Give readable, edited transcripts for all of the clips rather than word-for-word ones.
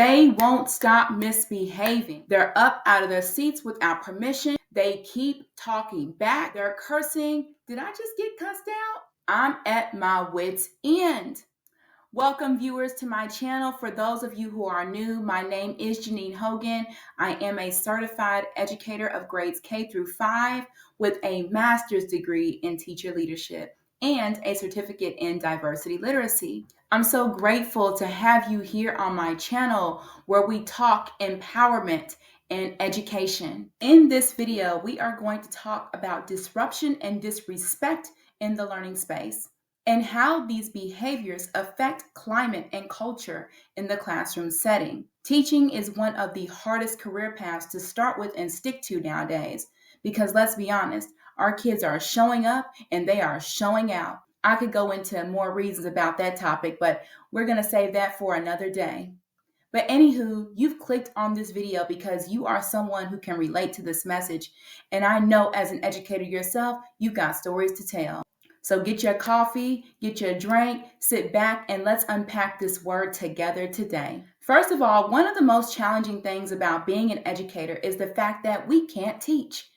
They won't stop misbehaving. They're up out of their seats without permission. They keep talking back. They're cursing. Did I just get cussed out? I'm at my wit's end. Welcome, viewers, to my channel. For those of you who are new, my name is Janine Hogan. I am a certified educator of grades K through 5 with a master's degree in teacher leadership and a certificate in diversity literacy. I'm so grateful to have you here on my channel where we talk empowerment and education. In this video, we are going to talk about disruption and disrespect in the learning space, and how these behaviors affect climate and culture in the classroom setting. Teaching is one of the hardest career paths to start with and stick to nowadays, because let's be honest, our kids are showing up and they are showing out. I could go into more reasons about that topic, but we're going to save that for another day. But anywho, you've clicked on this video because you are someone who can relate to this message. And I know as an educator yourself, you've got stories to tell. So get your coffee, get your drink, sit back, and let's unpack this word together today. First of all, one of the most challenging things about being an educator is the fact that we can't teach.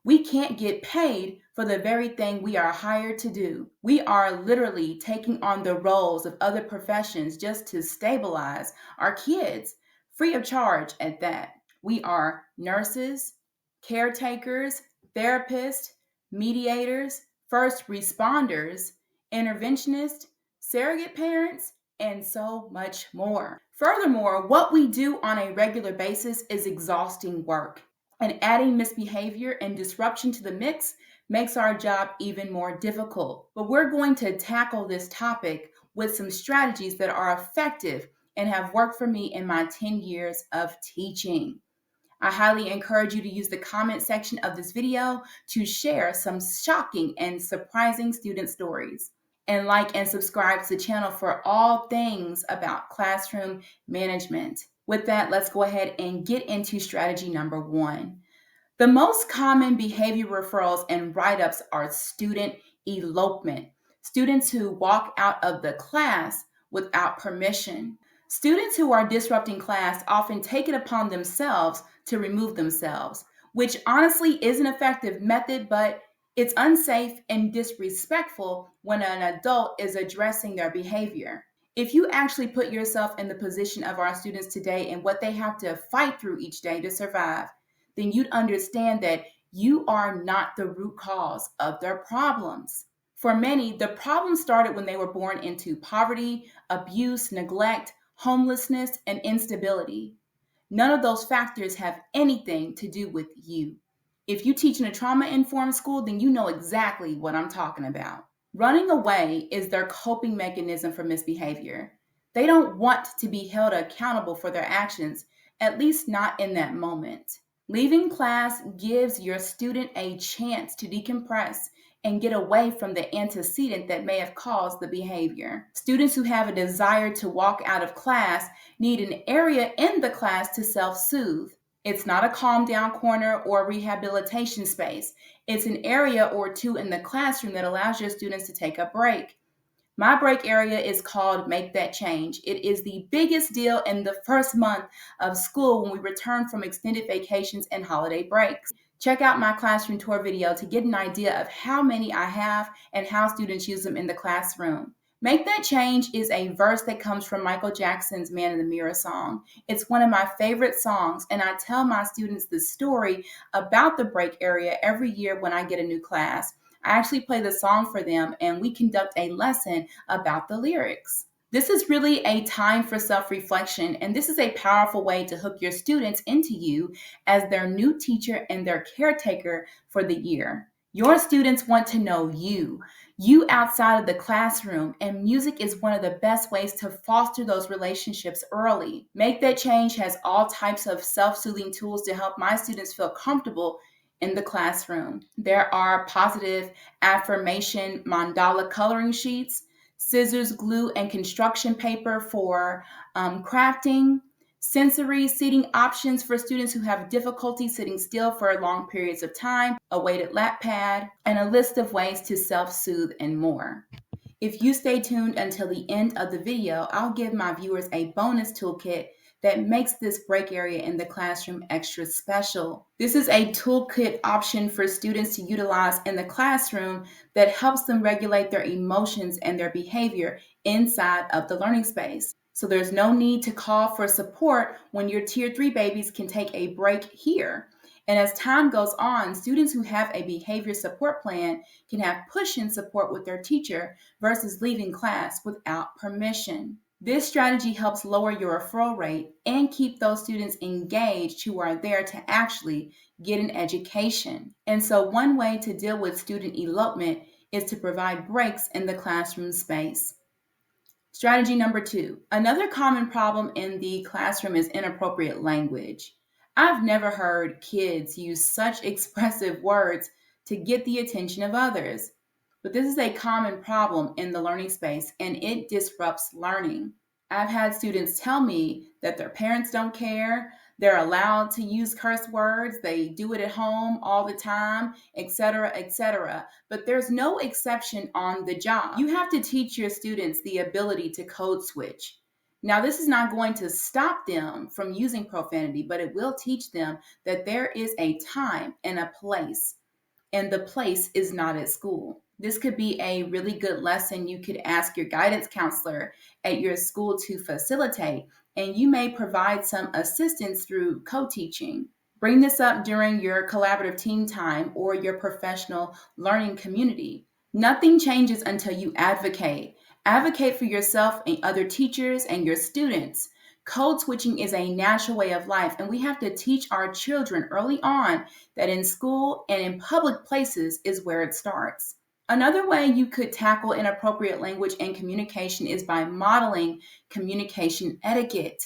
We can't get paid for the very thing we are hired to do. We are literally taking on the roles of other professions just to stabilize our kids, free of charge at that. We are nurses, caretakers, therapists, mediators, first responders, interventionists, surrogate parents, and so much more. Furthermore, what we do on a regular basis is exhausting work, and adding misbehavior and disruption to the mix makes our job even more difficult. But we're going to tackle this topic with some strategies that are effective and have worked for me in my 10 years of teaching. I highly encourage you to use the comment section of this video to share some shocking and surprising student stories. And like and subscribe to the channel for all things about classroom management. With that, let's go ahead and get into strategy number 1. The most common behavior referrals and write-ups are student elopement. Students who walk out of the class without permission. Students who are disrupting class often take it upon themselves to remove themselves, which honestly is an effective method, but it's unsafe and disrespectful when an adult is addressing their behavior. If you actually put yourself in the position of our students today and what they have to fight through each day to survive, then you'd understand that you are not the root cause of their problems. For many, the problem started when they were born into poverty, abuse, neglect, homelessness, and instability. None of those factors have anything to do with you. If you teach in a trauma-informed school, then you know exactly what I'm talking about. Running away is their coping mechanism for misbehavior. They don't want to be held accountable for their actions, at least not in that moment. Leaving class gives your student a chance to decompress and get away from the antecedent that may have caused the behavior. Students who have a desire to walk out of class need an area in the class to self-soothe. It's not a calm down corner or rehabilitation space. It's an area or two in the classroom that allows your students to take a break. My break area is called Make That Change. It is the biggest deal in the first month of school when we return from extended vacations and holiday breaks. Check out my classroom tour video to get an idea of how many I have and how students use them in the classroom. Make That Change is a verse that comes from Michael Jackson's Man in the Mirror song. It's one of my favorite songs, and I tell my students the story about the break area every year when I get a new class. I actually play the song for them, and we conduct a lesson about the lyrics. This is really a time for self-reflection, and this is a powerful way to hook your students into you as their new teacher and their caretaker for the year. Your students want to know you outside of the classroom, and music is one of the best ways to foster those relationships early. Make That Change has all types of self-soothing tools to help my students feel comfortable in the classroom. There are positive affirmation mandala coloring sheets, scissors, glue, and construction paper for crafting, sensory seating options for students who have difficulty sitting still for long periods of time, a weighted lap pad, and a list of ways to self-soothe and more. If you stay tuned until the end of the video, I'll give my viewers a bonus toolkit that makes this break area in the classroom extra special. This is a toolkit option for students to utilize in the classroom that helps them regulate their emotions and their behavior inside of the learning space. So there's no need to call for support when your tier 3 babies can take a break here. And as time goes on, students who have a behavior support plan can have push-in support with their teacher versus leaving class without permission. This strategy helps lower your referral rate and keep those students engaged who are there to actually get an education. And so one way to deal with student elopement is to provide breaks in the classroom space. Strategy number 2. Another common problem in the classroom is inappropriate language. I've never heard kids use such expressive words to get the attention of others. But this is a common problem in the learning space, and it disrupts learning. I've had students tell me that their parents don't care, they're allowed to use curse words, they do it at home all the time, etc., etc. But there's no exception on the job. You have to teach your students the ability to code switch. Now, this is not going to stop them from using profanity, but it will teach them that there is a time and a place, and the place is not at school. This could be a really good lesson you could ask your guidance counselor at your school to facilitate, and you may provide some assistance through co-teaching. Bring this up during your collaborative team time or your professional learning community. Nothing changes until you advocate. Advocate for yourself and other teachers and your students. Code switching is a natural way of life, and we have to teach our children early on that in school and in public places is where it starts. Another way you could tackle inappropriate language and communication is by modeling communication etiquette.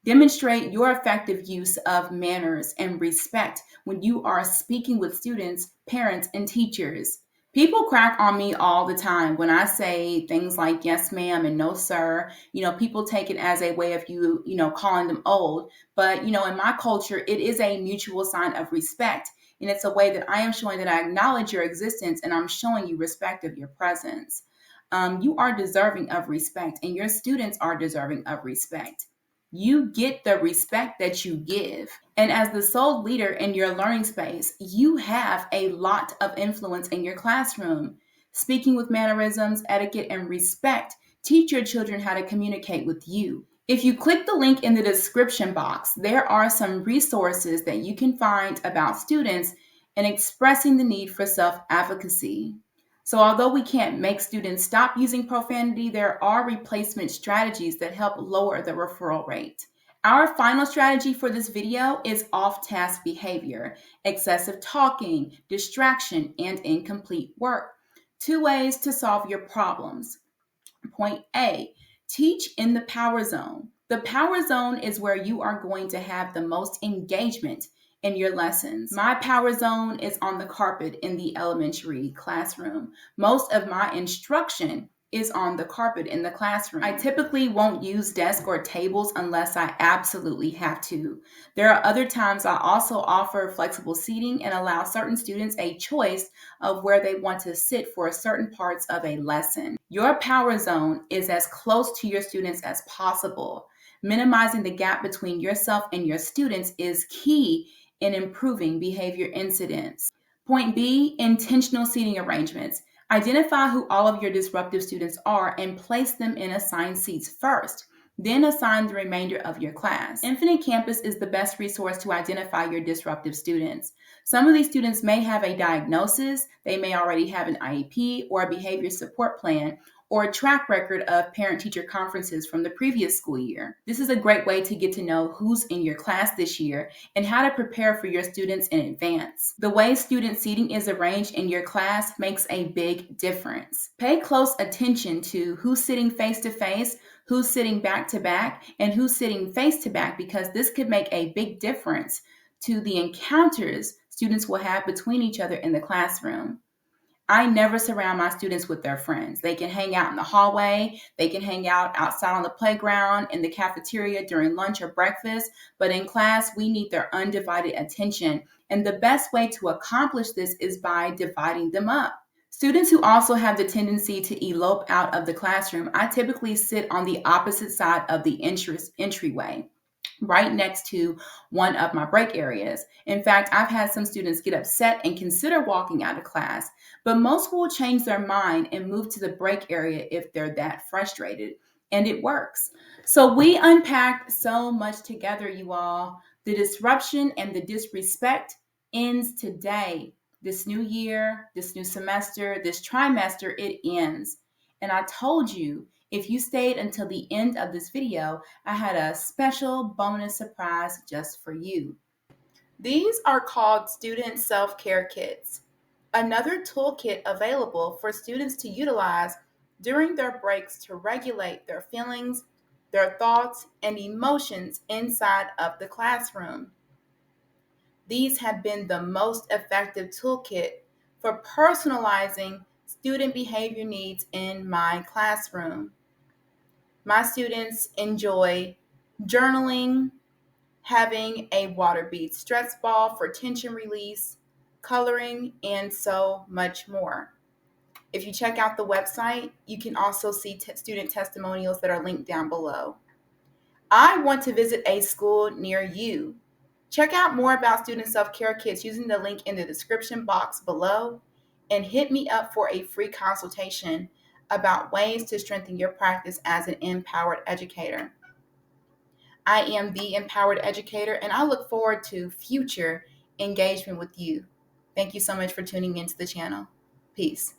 Demonstrate your effective use of manners and respect when you are speaking with students, parents, and teachers. People crack on me all the time when I say things like yes, ma'am, and no, sir. People take it as a way of you calling them old. But, in my culture, it is a mutual sign of respect. And it's a way that I am showing that I acknowledge your existence and I'm showing you respect of your presence. You are deserving of respect, and your students are deserving of respect. You get the respect that you give. And as the sole leader in your learning space, you have a lot of influence in your classroom. Speaking with mannerisms, etiquette, and respect, teach your children how to communicate with you. If you click the link in the description box, there are some resources that you can find about students and expressing the need for self-advocacy. So although we can't make students stop using profanity, there are replacement strategies that help lower the referral rate. Our final strategy for this video is off-task behavior, excessive talking, distraction, and incomplete work. 2 ways to solve your problems. Point A, teach in the power zone. The power zone is where you are going to have the most engagement in your lessons. My power zone is on the carpet in the elementary classroom. Most of my instruction is on the carpet in the classroom. I typically won't use desks or tables unless I absolutely have to. There are other times I also offer flexible seating and allow certain students a choice of where they want to sit for certain parts of a lesson. Your power zone is as close to your students as possible. Minimizing the gap between yourself and your students is key in improving behavior incidents. Point B, intentional seating arrangements. Identify who all of your disruptive students are and place them in assigned seats first. Then assign the remainder of your class. Infinite Campus is the best resource to identify your disruptive students. Some of these students may have a diagnosis, they may already have an IEP or a behavior support plan, or a track record of parent-teacher conferences from the previous school year. This is a great way to get to know who's in your class this year and how to prepare for your students in advance. The way student seating is arranged in your class makes a big difference. Pay close attention to who's sitting face-to-face, who's sitting back-to-back, and who's sitting face-to-back, because this could make a big difference to the encounters students will have between each other in the classroom. I never surround my students with their friends. They can hang out in the hallway, they can hang out outside on the playground, in the cafeteria during lunch or breakfast, but in class, we need their undivided attention. And the best way to accomplish this is by dividing them up. Students who also have the tendency to elope out of the classroom, I typically sit on the opposite side of the entryway. right next to one of my break areas. In fact, I've had some students get upset and consider walking out of class, but most will change their mind and move to the break area if they're that frustrated, and it works. So we unpacked so much together, you all. The disruption and the disrespect ends today. This new year, this new semester, this trimester, it ends. And I told you, if you stayed until the end of this video, I had a special bonus surprise just for you. These are called student self-care kits, another toolkit available for students to utilize during their breaks to regulate their feelings, their thoughts, and emotions inside of the classroom. These have been the most effective toolkit for personalizing student behavior needs in my classroom. My students enjoy journaling, having a water bead stress ball for tension release, coloring, and so much more. If you check out the website, you can also see student testimonials that are linked down below. I want to visit a school near you. Check out more about student self-care kits using the link in the description box below and hit me up for a free consultation about ways to strengthen your practice as an empowered educator. I am the Empowered Educator, and I look forward to future engagement with you. Thank you so much for tuning into the channel. Peace.